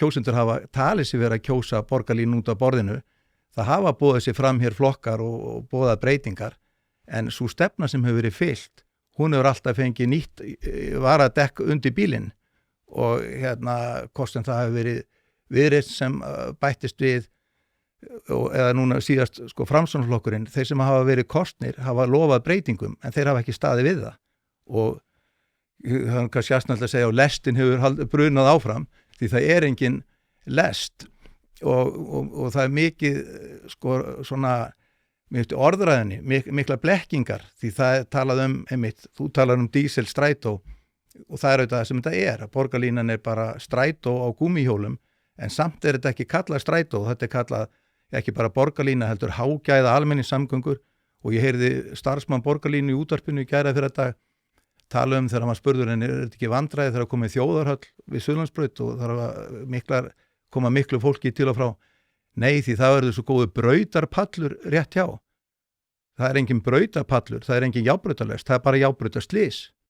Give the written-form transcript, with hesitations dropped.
kjósendur hafa talið sér verið að kjósa borgarlínu út af borðinu, það hafa boðið sér fram hér flokkar og boðað breytingar, en svo stefna sem hefur verið fylgt, hún hefur alltaf fengið nýtt varadekk undir bílinn og hvort sem það hefur verið Viðreisn sem bættist við eða núna síðast Framsóknarflokkurinn, þeir sem hafa verið kosnir hafa lofað breytingum en þeir hafa ekki staðið við það og það er kannski aðsnallt að segja og lestin hefur brunað áfram því það er engin lest og það er mikið svona orðræðinni, mikla blekkingar því það er talað þú talar dísil strætó og það er auðvitað það sem þetta að borgarlínan er bara strætó á gúmmíhjólum en samt er þetta ekki kallað strætó, þetta er kallað ekki bara borgarlína heldur hágæða almenningssamgöngur og ég heyrði starfsmann borgarlínu í útvarpinu í gæra fyrir þetta tala þegar maður spurður en er þetta ekki vandræði þegar komið þjóðarhöll við Suðurlandsbraut og þarf að koma miklu fólki til og frá. Nei, því það verður svo góðu brautarpallur rétt hjá. Það er engin brautarpallur, það er engin járnbrautarlest, það er bara járnbrautarslys.